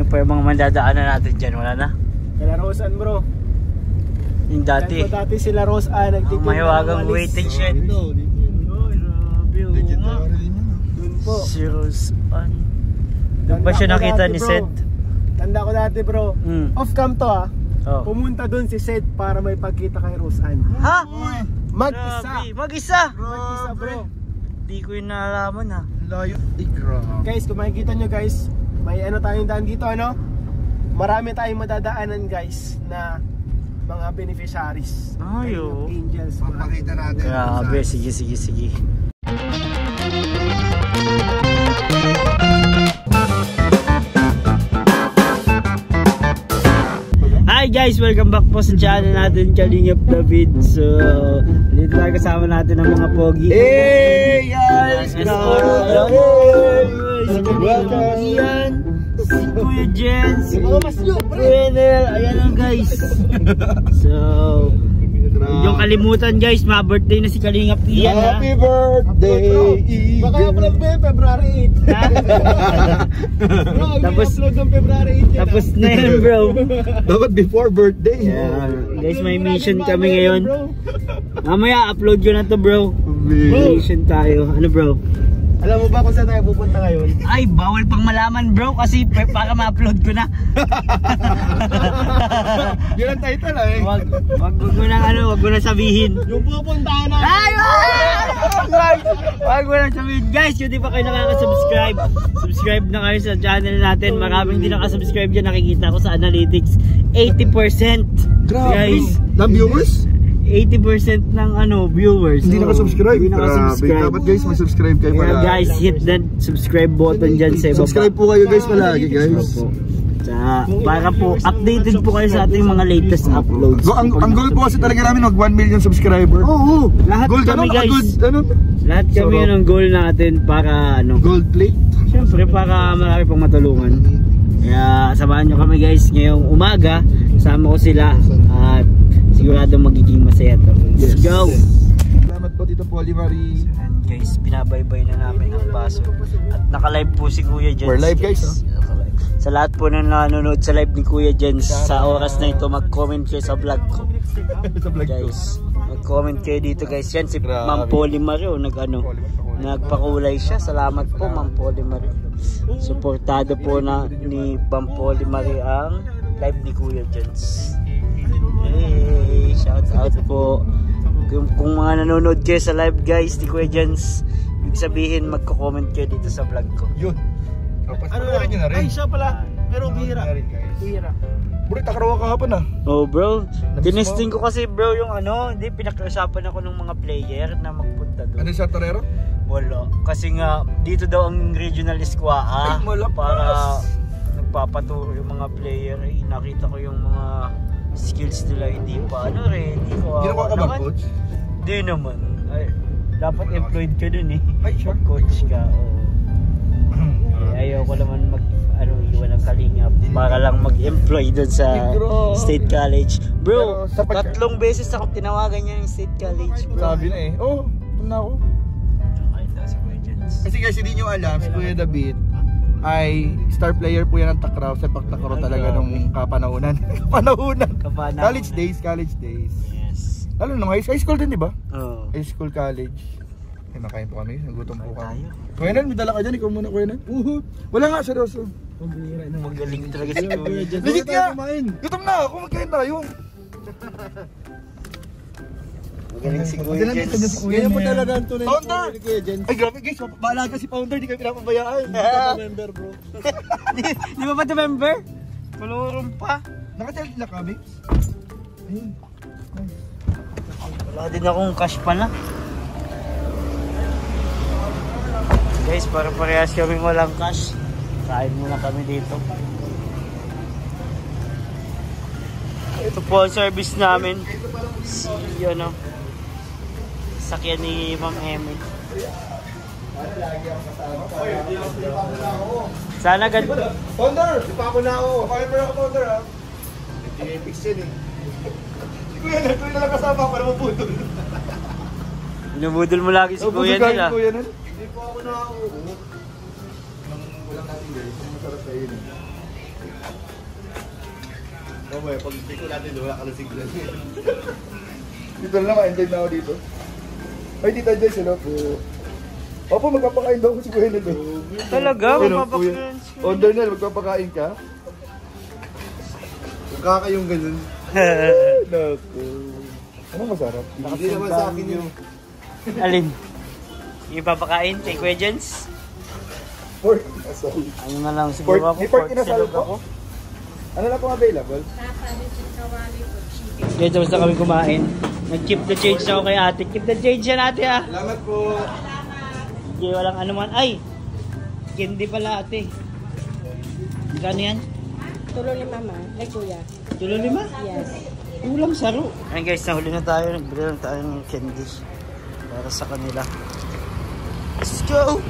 pa yung mga mandadaanan natin dyan? Wala na? Kala Rosan bro. Yung dati. Dati sila Rosan. Ang mahiwagang waiting shed. Si Rosan. Doon ba siya nakita ni Seth? Tanda ko dati bro. Off cam to ah. Pumunta doon si Seth para may pagkita kay Rosan. Ha? Mag-isa. Mag-isa? Mag-isa bro. Hindi ko yung nalaman ha. Layo. Guys, kung makikita nyo guys, may ano tayong daan dito ano. Marami tayong madadaanan guys na mga beneficiaries. Ayo. Angels. Papakita natin. Grabe, sige. Hi guys, welcome back po sa channel natin, Kalingap David. So, dito tayo kasama natin ang mga pogi. Hey guys! Welcome! Ian, si Kuya Jen, si Kuya Nel, ayan lang guys. So, yung kalimutan guys, ma-birthday na si Kalingap Ian. Happy birthday! Baka upload ba February 8? Bro, Tapos, upload ng February 8 tapos na yan bro. Dapat before birthday. Yeah. Guys, may mission kami ngayon. Mamaya upload ko na to bro. Mission tayo. Ano bro? Alam mo ba kung saan tayo pupunta ngayon? Ay, bawal pang malaman bro kasi para ma-upload ko na. Yun ang title eh. Wag mo nang sabihin. Yung pupuntahan na. Ay, wag mo nang sabihin. Guys, kung di pa kayo nakaka-subscribe, subscribe na kayo sa channel natin. Maraming di nakasubscribe dyan. Nakikita ko sa analytics. 80%. Grabe. Guys, ng viewers? 80% ng viewers. Hindi nakasubscribe. Hindi nakasubscribe. Dapat guys, mag-subscribe kayo Kaya pala. guys, hit that subscribe button dyan sa ibaba. Subscribe po kayo guys palagi guys. Para po updated po kayo sa ating mga latest uploads. Ang goal po kasi talaga namin mag 1 million subscriber. Oo, lahat Gold kami guys. Lahat kami yun ang goal natin para Gold plate. Siyempre para marami pang matulungan. Kaya samahan nyo kami guys ngayong umaga. Kasama ko sila at siguradong magiging masaya to. Let's go! Salamat po Tito Polly Marie. And guys, binabaybay na namin ang baso. At naka-live po si Kuya Jens. We're live guys. Sa lahat po na nanonood sa live ni Kuya Jens, sa oras na ito mag-comment kayo sa vlog ko. Guys, mag-comment kayo dito guys. Yan si Ma'am Polly Marie nagpakulay siya. Salamat po Ma'am Polly Marie. Suportado po ni Ma'am Polly Marie ang live ni Kuya Jens. Hey, shout out po. Kung mga nanonood kayo sa live guys ni Kuya Jens, ibig sabihin magko-comment kayo dito sa vlog ko. Yun. Ano na rin? Ay, siya pala. Pero bihira. Bro, takarawa kahapon ah. Oh bro, tinesting ko kasi bro yung hindi pinag-usapan ako ng mga player na magpunta doon. Ano siya, Torero? Wala. Kasi nga, dito daw ang regional squad para nagpapaturo yung mga player. Nakita ko yung mga skills nila, hindi pa ready. Ginawa ka ba coach? Hindi naman. Ay, dapat employed ka dun eh. Ay, sure. Coach ka. Ayaw ko naman iwan ng Kalingap para lang mag-employ dun sa State College. Bro, 3 beses ako tinawagan niya yung State College bro. Sabi na eh. Oh, na ako. Kasi guys, hindi nyo alam, si Kuya David ay star player po yan ng takraw, sepak takraw talaga nung kapanahunan. College days. Yes. Lalo nung high school din, di ba? Oo. High school, college. Nakain po kami, nagutom po kami. Kuya Nan, may dala ka dyan, ikaw muna Kuya Nan. Wala nga, seryoso. Magaling talaga si Kuya Jens. Legit nga! Gutom na ako, magkain tayo. Magaling si Kuya Jens. Ganyan po talaga ang tunay ni Kuya Jens. Ay grabe guys, baalaga si Founder, di kayo pinapabayaan. Hindi ka member bro. Di ba ito member? Kulurong pa. Nakatell na ka, babes? Ayun. Wala din akong cash pala. Guys, para parehas kaming walang cash. Kain muna kami dito. Ito po ang service namin. Si sakyan ni Ma'am Emmy. Sana ganito. Founder, di pa ako na ako. Member ako, Founder ha. Hindi fix yan eh. Si Kuya Nan, kung nalang kasama ako, naman budol. Binubudol mo lagi si Kuya nila. Hindi po ako na ako. Walang natin guys, masarap sa iyo. Mamaya, pag dito natin, wala ka na signal. Dito na lang, ma-enjoy na ako dito. Ay, Tita Jess, hello po. Opo, magpapakain daw ko si Kuya Nel. Talaga? Magpapakain? On Nel, magpapakain ka? Magkakayong ganun. Naku. Ano masarap? Hindi naman sa akin yun. Alin? Yung papakain kay Kuya Jens? Pork inasal. Ano na lang siguro ako? Pork inasal po? Ano na po available? Guys, tapos na kami kumain. Nag-keep the change na ako kay ate. Keep the change yan ate ah. Salamat po. Hindi, walang anuman. Ay! Candy pala ate. Magkano yan? Tulo ni Mama. Ay, Kuya. Tulo 5? Yes. Ulam saro. Ayun guys, nahuli na tayo. Nagbili lang tayo ng candy. Para sa kanila. Let's go!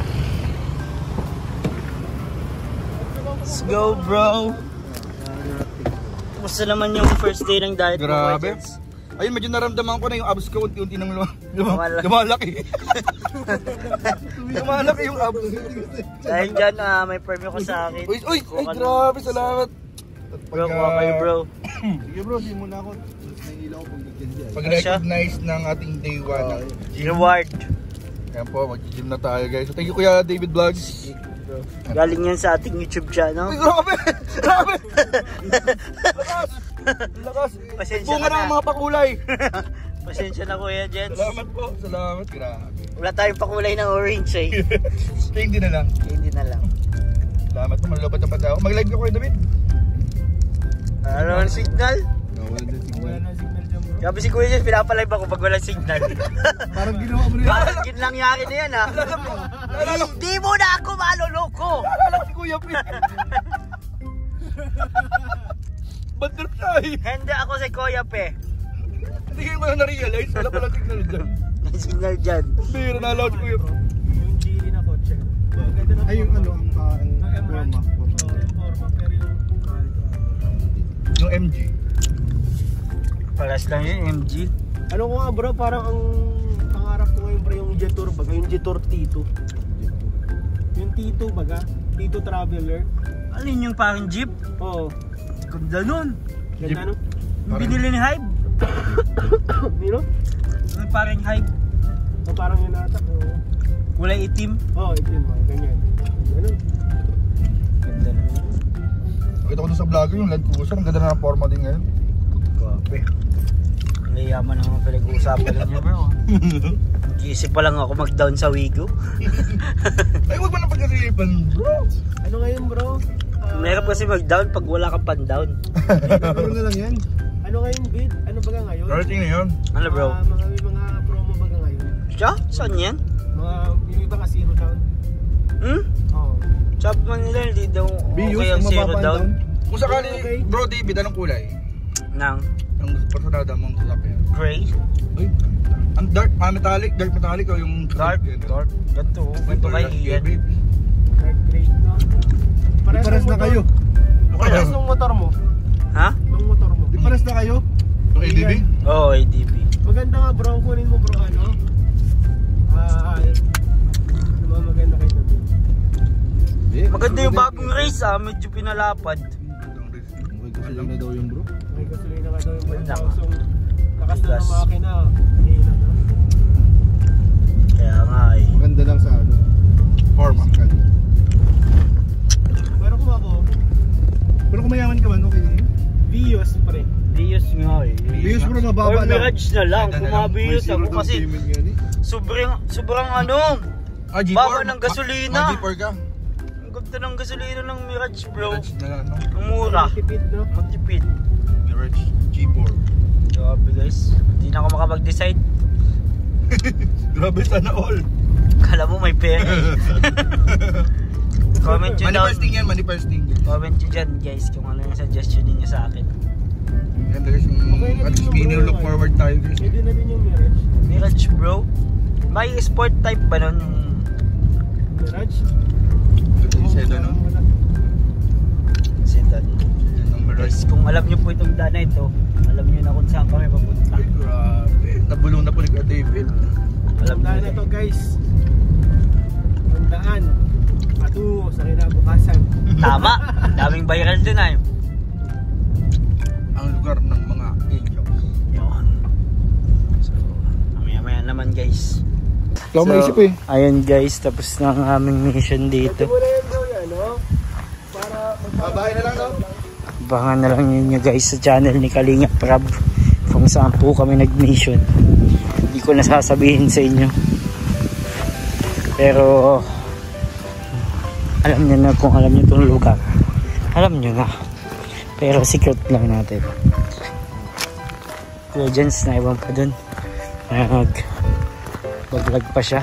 Let's go bro! Kumusta naman yung first day ng diet mo? Grabe. Ayun, medyo naramdaman ko na yung abs ko unti-unti nang lumalaki. Lumalaki yung abs. Dahil dyan, may premyo ko sa akin. Uy, ay grabe, salamat. Bro, kuha kayo bro. Sige bro, di muna ako. Naiilaw ko pag-recognize ng ating day 1. Reward. Ayan po, mag-gym na tayo guys. So thank you Kuya David Vlogs. Galing yan sa ating YouTube channel. Uy, grabe! Grabe! Lakas! Lakas! Pasensya bunga ka na. ng mga pakulay. Pasensya na Kuya Jens. Salamat po, salamat. Grabe. Wala tayong pakulay ng orange eh. Hindi na lang. Hindi na lang. Salamat po, malulupad na pati ako. Mag-live ko Kuya David. Ano ang signal? Wala na signal. Sabi si Kuya Jens, pinapalive ako pag walang signal. Parang ginawa mo na yan. Parang ginlangyari na yan ha. Hindi mo na ako maluloko. Naalala ko si Kuya P. Bandar siya eh. Hindi ako si Kuya Pe. Hindi ko na na-realize. Wala pala signal dyan. May signal dyan. Pero naalala ko si Kuya P. Yung chili na kotse. Ay yung ano, ang forma. Yung MG. Palas lang yun, MG. Ano ko nga bro, parang ang pangarap ko ngayon bro yung Jetour baga, yung Jetour T2. Yung T2 baga, T2 Traveler. Alin yung parang jeep? Oo. Ganda nun. Ganda no? Yung binili ni Hybe. Nino? Yung parang Hybe. O parang yun ata. Oo. Kulay itim. Oo, itim mga ganyan. Ganun. Ganda na yun. Nakita ko doon sa vlogger yung Land Cruiser. Ang ganda na ng forma din ngayon. Grabe. Yaman ang mga pinag-uusapan lang niya bro. Nag-iisip pa lang ako mag-down sa Wigo. Ay, huwag mo na pagkasipan bro. Ano ngayon bro? Meron kasi mag-down pag wala kang pan-down. Ano na lang yan? Ano ngayon bid? Ano baga ngayon? Rating na yun. Ano bro? Mga promo baga ngayon. Siya? Saan yan? Yung iba ka zero down. Hmm? Oo. Sabi man nila hindi daw okay ang zero down. Kung sakali, bro David, anong kulay? Nang Ang personada mong sasakyan. gray? Ay, ang dark metallic o yung Dark. Ganito. Ganito kay Ian. Dark gray no? Pares na kayo. Parehas ng motor mo. Ha? Ng motor mo. Di pares na kayo? Yung ADB? Oo, ADB. Maganda nga bro, kunin mo bro ano. Ano ba maganda kayo doon? Maganda yung bagong race medyo pinalapad. Alam na daw yung bro. May gasolina ka daw yung Wala. 1,000. Lakas na Gas. ng makina. Hindi na no? Kaya nga eh. Maganda lang sa ano. Forma. Pero kung ako, Pero kung mayaman ka man, okay lang yun. Vios pre. Vios nga eh. Vios bro, mababa Or lang. Mirage na lang. Kung mabios ako kasi sobrang ano. Baba ng gasolina. Mag-G4 ka? Ang ganda ng gasolina ng Mirage bro. Mirage na lang, no? Ang mura. Tipid no? Matipid. Mirage G4. Grabe guys. Hindi na ako makapag-decide. Grabe, sana all. Kala mo may pera eh. Comment nyo down. Manifesting yan, manifesting. Comment nyo dyan guys kung ano yung suggestion ninyo sa akin. Ganda guys, at least may look forward tayo guys. Pwede na din yung Mirage. Mirage bro. May sport type ba nun? Mirage? Yung sedan nun. Sedan. Yan ang Mirage. Guys, kung alam nyo po itong daan na ito, alam nyo na kung saan kami papunta. Ay, grabe. Nabulong na po ni Kuya David. Alam nyo Tandaan na na to guys. Tandaan. Patungo sa kinabukasan. Tama, daming viral dun ay. Ang lugar ng mga angels. Yun. So, maya naman guys. Wala ko maisip eh. Ayun guys, tapos na ang aming mission dito. Ito mo na yun bro yan, no? Para Babae na lang, no? Abangan na lang ninyo guys sa channel ni Kalinga Prab kung saan po kami nag-mission. Hindi ko nasasabihin sa inyo. Pero alam nyo na kung alam nyo itong lugar. Alam nyo na. Pero secret lang natin. Kuya Jens, naiwan pa dun. Baglag pa siya.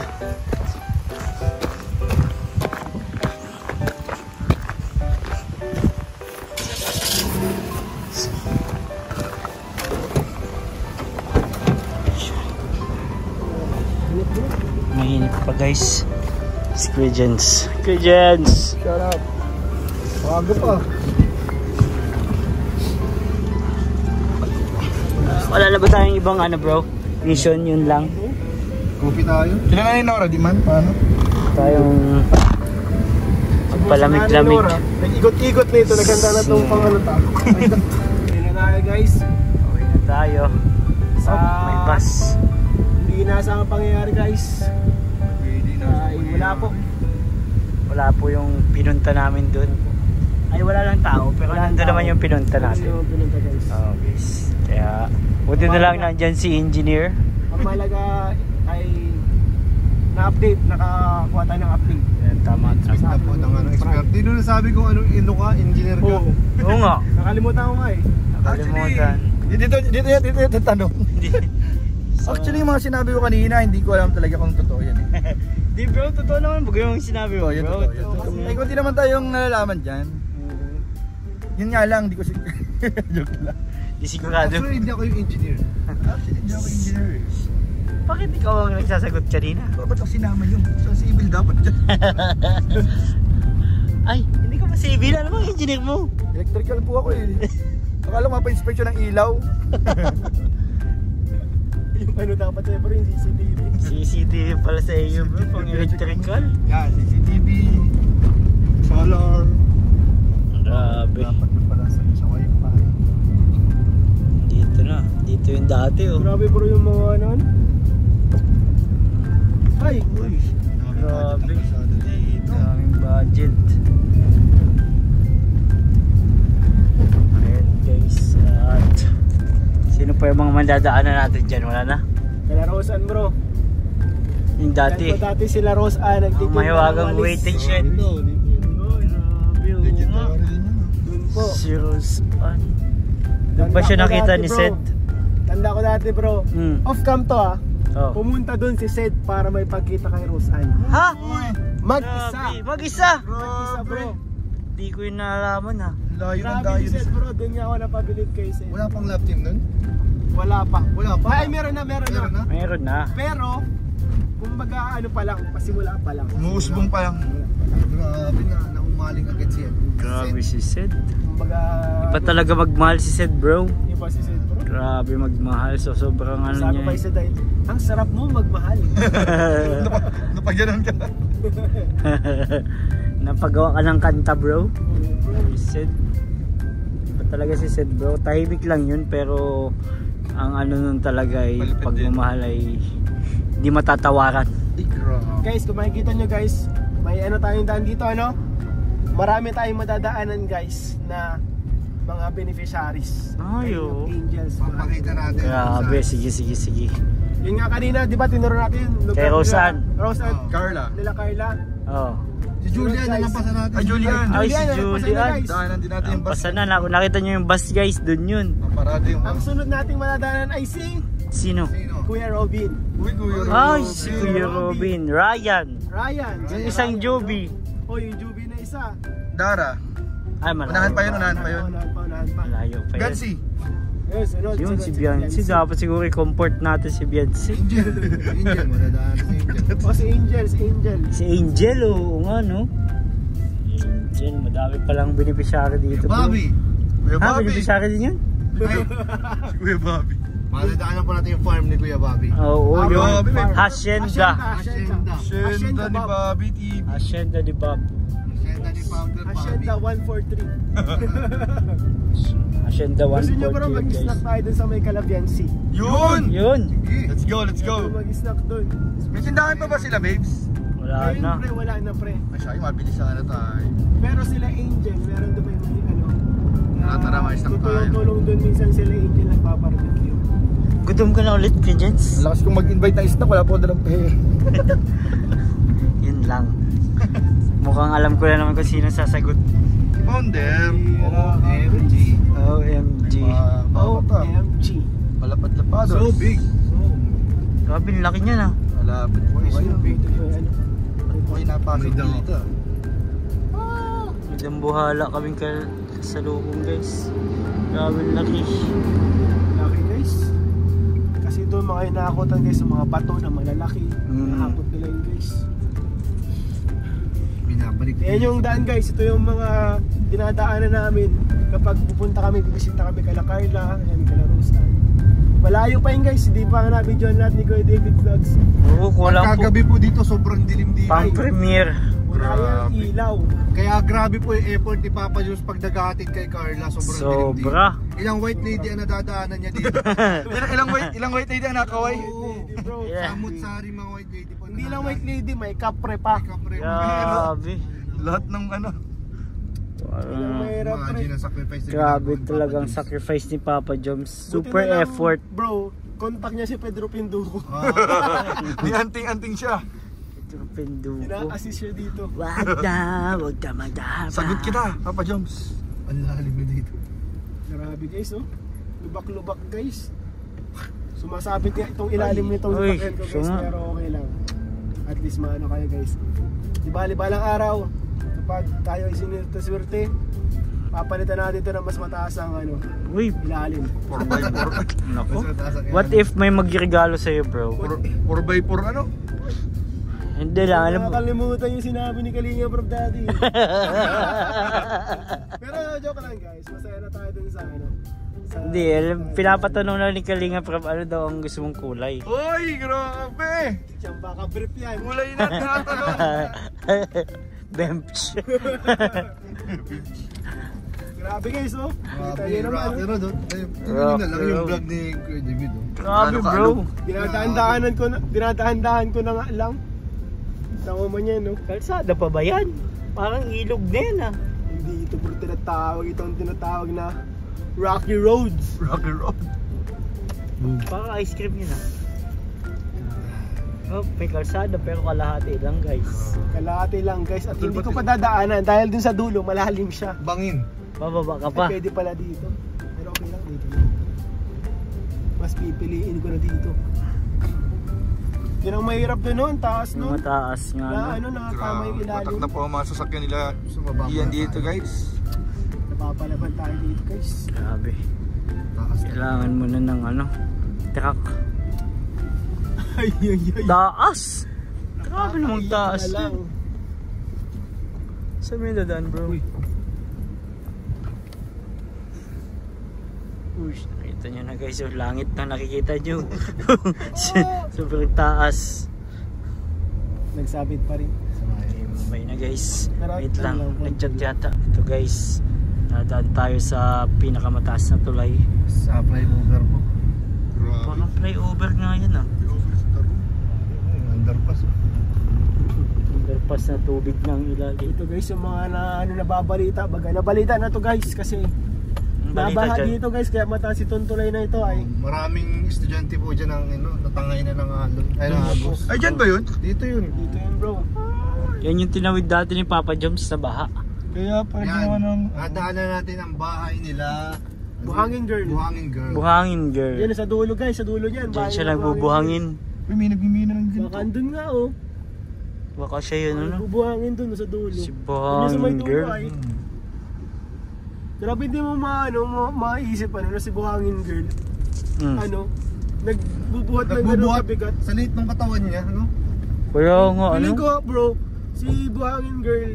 Mainit pa guys. Ingredients. Shut up. Bago pa. Wala na ba tayong ibang ano bro? Mission yun lang. Kopi tayo. Kailan na yung Nora, di man? Paano? Tayong palamig-lamig. Nag-ikot-ikot na ito. Naganda na itong pang ano ta. Hindi na tayo guys. Uwi na tayo. May bus. Hindi nasa ang pangyayari guys. Ay, Wala po yung pinunta namin dun. Ay wala lang tao pero nandun naman yung pinunta natin. Yung pinunta guys. Oh guys. Kaya buti na lang nandyan si engineer. Ang malaga ay na-update, nakakuha tayo ng update. Yan, tama. Sa po ng ano, expert. Di doon nasabi kung anong ino ka, engineer ka. Oo nga. Nakalimutan ko nga eh. Nakalimutan. Dito tanong. Actually, yung mga sinabi ko kanina, hindi ko alam talaga kung totoo yan eh. Di bro, totoo naman. Bago yung sinabi mo Yun, bro. totoo. Ay, kung di naman tayong nalalaman dyan. Yun nga lang, di ko joke lang. Di sigurado. Actually, hindi ako yung engineer. Bakit ikaw ang nagsasagot kanina? Ba't ako sinama yun? Sa civil dapat dyan. Ay, hindi ka pa civil. Ano bang engineer mo? Electrical po ako eh. Akala ko mapa-inspection ng ilaw. Yung ano dapat sa'yo bro, yung CCTV. CCTV pala sa iyo bro, pang electrical. Yan, CCTV, solar. Grabe. Dapat mo pala sa wifi. Dito na. Dito yung dati oh. Grabe bro yung mga ano. Ay! Uy, Grabe. Daming budget. Ayan guys. At sino pa yung mga mandadaanan natin dyan? Wala na? Kala Rosan bro. Yung dati. Dati. Dati sila Rosan nagtitinda ng Mahiwagang walis. waiting shed. Doon po. Si Rosan. Doon ba siya nakita ni Sed? Tanda ko dati bro. Off cam to ah. Oh. Pumunta doon si Sed para may pagkita kay Rosan. Ha? Mag-isa. Grabe. Mag-isa? Mag-isa bro. Hindi ko yung nalaman ha. Layo ng Grabe dayo. si Sed bro. Doon niya ako napabilib kay Sed. Wala pang lab team nun? Wala pa. Wala pa? Ay, meron na. Mayroon na. Pero, kumbaga ano pa lang, pasimula pa lang. Muusbong pa lang. Grabe nga, naumaling agad siya. Grabe si Sed. Kumbaga, Iba talaga magmahal si Sed bro. iba si Sed bro. Grabe magmahal. So sobrang ano Sabi niya. pa isa dahil, ang sarap mo magmahal. Napagyanan ka. Napagawa ka ng kanta bro. Si Sed. Iba talaga si Sed bro. Tahimik lang yun pero ang ano nun talaga ay Palipid pagmamahal ay hindi matatawaran. Guys, kung makikita nyo guys, may ano tayong daan dito ano? Marami tayong madadaanan guys na mga beneficiaries. Ayo. Angels. Papakita natin. Grabe, sige. Yun nga kanina, di ba tinuro natin? Kay Rosan. Rosan. Carla. Nila Carla. Oh. Si Julian, nalampasan natin. Ay, Julian. Ay, si nalampasan na, Julian. guys. Daanan din natin yung bus. Pasan na, nakita nyo yung bus guys, dun yun. Parado yung Ang bus. sunod nating madadaanan ay si Sino? Sino? Kuya Robin. Uy, Kuya Robin. Ay, si Kuya Robin. Ryan. Ryan. Yung isang Joby. O, yung Joby na isa. Dara. Ay, malayo. Unahan pa yun. Unahan pa. Malayo pa yun. Gansi. Yes, sunod, Yun, sunod, si Bianci. Dapat siguro i-comport natin si Bianci. Angel. Angel, madadaan si Angel. O, si Angel. Si Angel, oo nga, no? Angel, madami palang beneficiary dito. bro. Bobby. Kuya Ha, Bobby. beneficiary din yun? Ay, si Kuya Bobby. Madadaanan po natin yung farm ni Kuya Bobby. Oo, Ah, yung Bobby, may- Hacienda. Hacienda ni Bobby TV. Hacienda ni Bob. ni Founder. Hacienda 143. Hacienda 143 Gusto nyo bro guys. mag-snack tayo dun sa may Calabian Sea? Yun! Yun. Let's go, let's go. Gusto mag-snack dun. May tindahan pa ba sila, babes? Wala Ayun, na. pre, wala na pre. Ay, siya, mabilis na tayo. Pero sila Angel, meron doon may ano. Tara, mag-snack tayo. Tulong doon minsan sila Angel nagpaparbecue. Gutom ka na ulit, Jens. Ang lakas kong mag-invite ng snack, wala po dalang pera. Yun lang. Mukhang alam ko na naman kung sino sasagot. Founder. OMG. OMG. OMG. Malapad-lapad. So big. Grabe, laki niya na. Malapad po So big to yung ano. May napasok dito. Medang buhala kaming kasalubong guys. Grabe, laki. Laki guys. Kasi doon mga inaakotan guys sa mga bato na malalaki. Nahakot nila yun guys. Binabalik. Yan yung daan guys. Ito yung mga dinadaanan namin kapag pupunta kami, bibisita kami kala Carla, kala Rosan. Malayo pa yun guys, hindi pa nga na-videoan natin ni Kuya David Vlogs. Oo, kulang po. Kagabi po dito sobrang dilim dito. Pang-premiere. Wala yung ilaw. Kaya grabe po yung effort ni Papa Jones pag naghahatid kay Carla, sobrang dilim dito. Sobra. Ilang white lady ang nadadaanan niya dito. ilang white lady ang nakaway? Lady, bro. Yeah. Samut-sari mga white lady po. Hindi lang white lady, may kapre pa. Grabe. Lahat ng ano. Ilang mahirap pre. Imagine ang sacrifice. Grabe talagang sacrifice ni Papa Joms. Super Buti na lang, effort. Bro, contact niya si Pedro Pinduco. Ni anting-anting siya. Pedro Pinduco. Ina-assist siya dito. Wag ka madama. Sagot kita, Papa Joms. Ang lalim na dito. Grabe guys, oh. Lubak-lubak guys. Sumasabit nga itong ilalim nitong Uy, sasakyan ko guys, suma. pero okay lang. At least maano kayo guys. Di bali balang araw, kapag tayo ay sinirte-swerte, papalitan natin ito na mas mataas ang ano, Uy, ilalim. 4x4. nako. What if may magregalo sa'yo bro? 4x4 ano? Hindi lang, alam mo. Nakakalimutan yung sinabi ni Kalinga Prof Daddy. Pero joke lang guys, masaya na tayo dun sa ano. Hindi, alam, pinapatanong na ni Kalinga Prab ano daw ang gusto mong kulay. Uy, grabe! Siyang baka brief yan. Kulay na tinatanong. Bench. Grabe guys, oh. Kita Grabe, nyo naman. rocker Oh. doon. Tingnan na lang yung vlog ni Kuya David. Grabe bro. Dinadaan-daan ko na nga lang. Tama mo niya, no? Kalsada pa ba yan? Parang ilog na yan ah. Hindi ito bro tinatawag. Itong tinatawag na Rocky Roads. Rocker road. Parang ice cream yun ah. Oh, may kalsada pero kalahati lang guys. Kalahati lang guys. At hindi ko pa dadaanan dahil dun sa dulo malalim siya. Bangin. Bababa ka pa. Ay, pwede pala dito. Pero okay lang dito lang. Mas pipiliin ko na dito. Yun ang mahirap dun nun. Taas Yung nun. mataas nga Na no. ano, nakatama yung ilalim. Patak na po ang mga sasakyan nila. Iyan dito guys. Napapalaban tayo dito guys. Grabe. Takas na. Kailangan mo na ng ano, truck. Ay, ay, ay. Taas! Grabe namang taas Na lang. yun. Saan mo yung dadaan bro? Uy, nakita nyo na guys, yung langit na nakikita nyo. Sobrang taas. Nagsabit pa rin. May na guys. Wait lang, Lang, nag-chat yata. Ito guys, nadaan tayo sa pinakamataas na tulay. Sa flyover po. Parang flyover nga yan ah. Underpass. Underpass na tubig ng ilalim. Ito guys, yung mga nababalita. Nabalita na to guys kasi nabaha dito guys, kaya mataas itong tulay na ito ay Maraming estudyante po dyan ang natangay na ng alon. Ay, ng agos. Ay, dyan ba yun? Dito yun. dito yun bro. Yan yung tinawid dati ni Papa Joms sa baha. Kaya pwede Yan. Nadaanan natin ang bahay nila. Buhangin Girl. Buhangin Girl. Buhangin girl. Yan sa dulo guys, sa dulo niyan. Diyan siya nagbubuhangin. Uy, may nagmimina ng Baka andun nga oh. Baka siya yun ano. Nagbubuhangin dun sa dulo. Si Yun sa may Buhangin dulo girl. ay. Grabe hindi mo maisip ano na si Buhangin Girl. Ano, nagbubuhat ng ganun kabigat. Sa liit ng katawan niya, ano? Kaya nga ano. Feeling ko bro, si Buhangin Girl,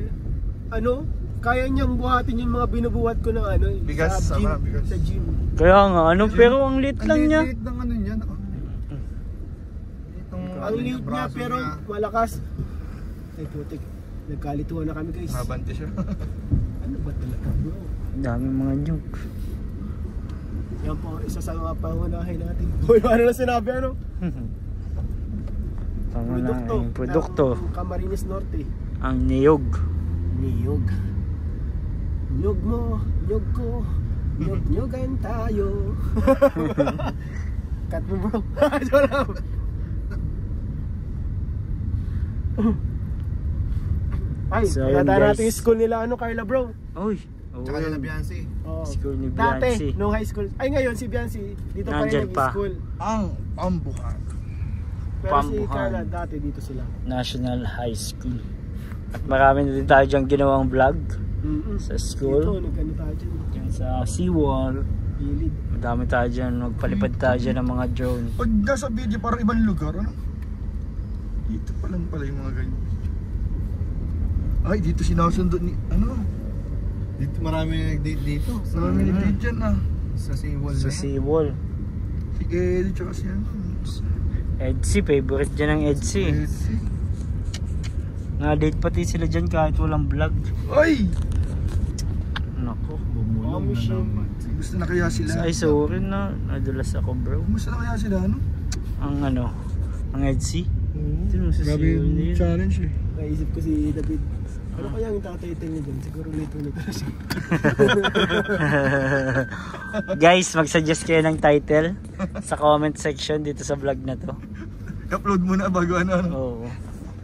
ano, kaya niyang buhatin yung mga binubuhat ko ng ano, Bigas, sa gym. sama, bigas. Sa gym. Kaya nga ano. Pero ang lit lang niya. Ang liit ng ano niya. Ang liit niya pero malakas. Ay putik. Nagkalituhan na kami guys. Mabante siya. Ano ba talaga bro? Daming mga joke. Yan po, isa sa mga pangunahin natin. Uy, ano na sinabi ano? Pangunahing produkto. Ng Camarines Norte. Ang niyog. Niyog. Niyog mo, niyog ko. Niyog-niyogan tayo. Cut mo bro. Ay, So, kata yun, natin guys. yung school nila ano Carla bro. Uy. Tsaka nila Beyonce. Oh. School ni Dati, Beyonce. no high school. Ay ngayon si Beyonce, dito pa rin Nandyan pa. nag-school. Ang pambuhan. Pero si Pambuhan. Carla, dati dito sila. National High School. At marami na din tayo dyan ginawang vlog sa Dito, school. nagano tayo dyan. Yan sa seawall. Gilid. Madami tayo dyan. Magpalipad tayo dyan ng mga drone. Pag nasa video parang ibang lugar, ano? Dito pa lang pala yung mga ganyan. Ay, dito sinusundo ni, ano? Dito marami nag-date dito. Marami nag-date dyan ah. Sa seawall Sa na yan. seawall. Si Eddie tsaka si ano. Edsy, favorite dyan ng Edsy. Eddie. Nga-date pati sila dyan kahit walang vlog. Ay! Nako. Bumulong na naman. Gusto na kaya sila? Ay, sorry na. Nadulas ako bro. Gusto na kaya sila, ano? Ang Edsy. Ito sa Grabe seawall yung na yun. challenge eh. Naisip ko si David. Ano kaya yung tataytin niya dyan? Siguro late na siya. Guys, mag-suggest kayo ng title sa comment section dito sa vlog na to. I-upload mo na bago ano. Oo.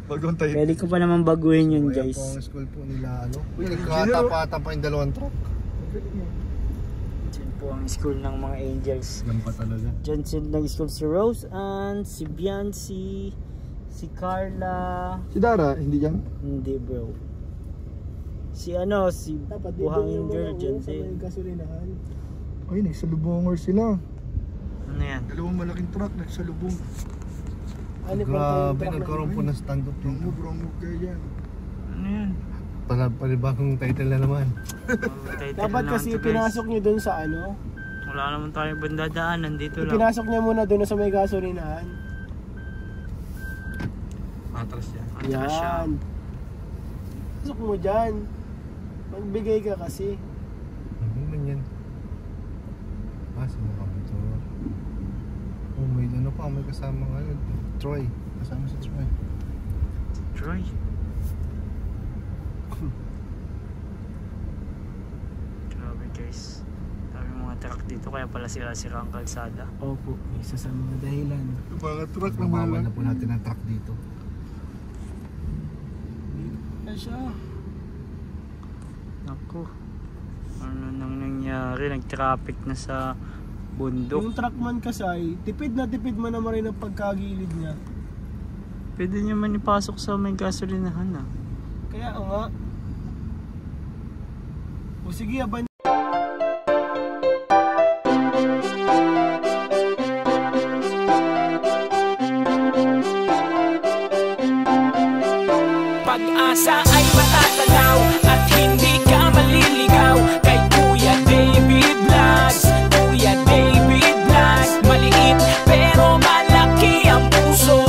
Bago ang tayo. Pwede ko pa naman baguhin yun Kaya guys. po ang school po nila ano. Uy, Nagkatapatan pa yung dalawang truck. Diyan po ang school ng mga angels. Yan pa talaga. Diyan sila nag-school si Rose Ann, si Beyonce, si Carla. Si Dara, hindi dyan? Hindi bro. Si Dapat dito Buhangin yung Girl mga dyan. sa may gasolinahan. Ay, nagsalubongers sila. Ano yan? Dalawang malaking truck, nagsalubong. Ano pa Grabe, nagkaroon po ng stand-up dito. Bromog kayo dyan. Ano yan? Panibagong title na naman. Title Dapat na kasi naman to, guys. pinasok niyo dun sa ano. Wala naman tayong bandadaanan dito lang. Ipinasok niya muna dun sa may gasolinahan. Matras yan. Atras siya. Yan. Pasok mo dyan. Magbigay ka kasi. Ano man yan? Sino ka mo to? Oh, may ano pa, may kasama nga yun. Troy. Kasama si Troy. Troy. Grabe guys. Dami mga truck dito kaya pala sira-sira ang kalsada. Opo, isa sa mga dahilan. Yung mga truck na Mabawal na malaki. po natin ang truck dito. Ay siya. Naku. Ano nang nangyari? Nag-traffic na sa bundok. Yung truckman kasay, tipid na tipid man naman rin ang pagkagilid niya. Pwede niya man ipasok sa may gasolinahan ah. Kaya nga. O sige, aban. Pag-asa ay matatanaw at hindi ka maliligaw kay Kuya David Vlogs. Kuya David Vlogs, maliit pero malaki ang puso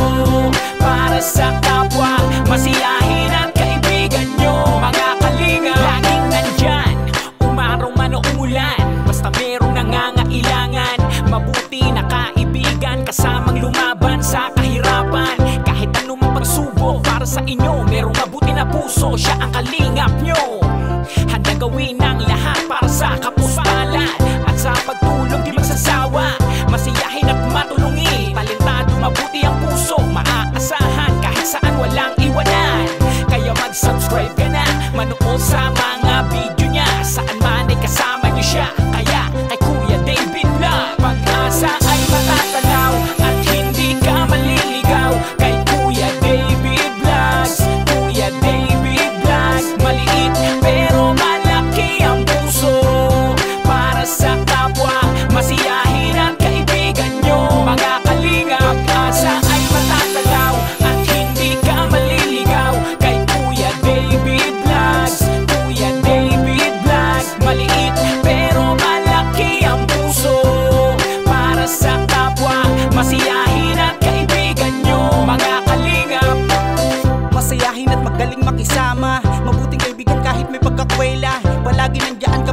para sa kapwa, masiyahin at kaibigan nyo. Mga kalinga, laging nandyan, umaraw man o umulan, basta merong nangangailangan. Mabuti na kaibigan, kasamang lumaban sa kahirapan. Kahit anumang pagsubok para sa inyo, merong mabuti na puso, siya ang kalingap nyo. Handa gawin ang lahat para sa kapuspalan at sa pagtulong di magsasawa, masiyahin at matulungin. Talentado, mabuti ang puso, maaasahan kahit saan walang iwanan. Kaya mag-subscribe ka na, manood sa mga video niya, saan man ay kasama niyo siya. Kaya kay Kuya David Vlog, pag-asa ay matatanaw at hindi ka maliligaw kay Kuya David Vlogs. Kuya David Vlogs, maliit pero malaki ang puso para sa kapwa, masiyahin at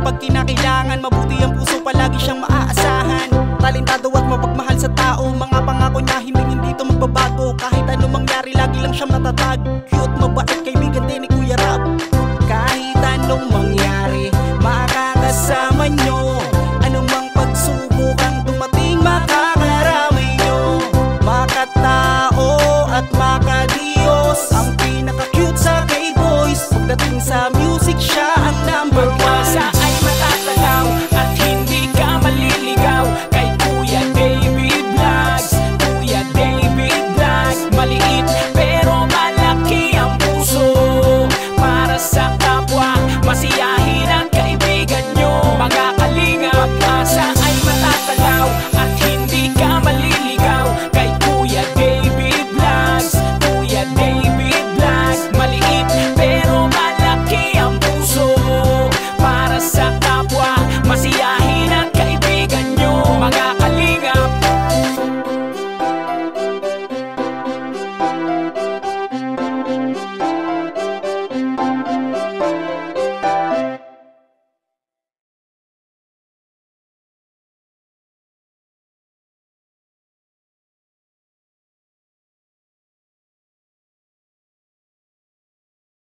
kapag kinakailangan. Mabuti ang puso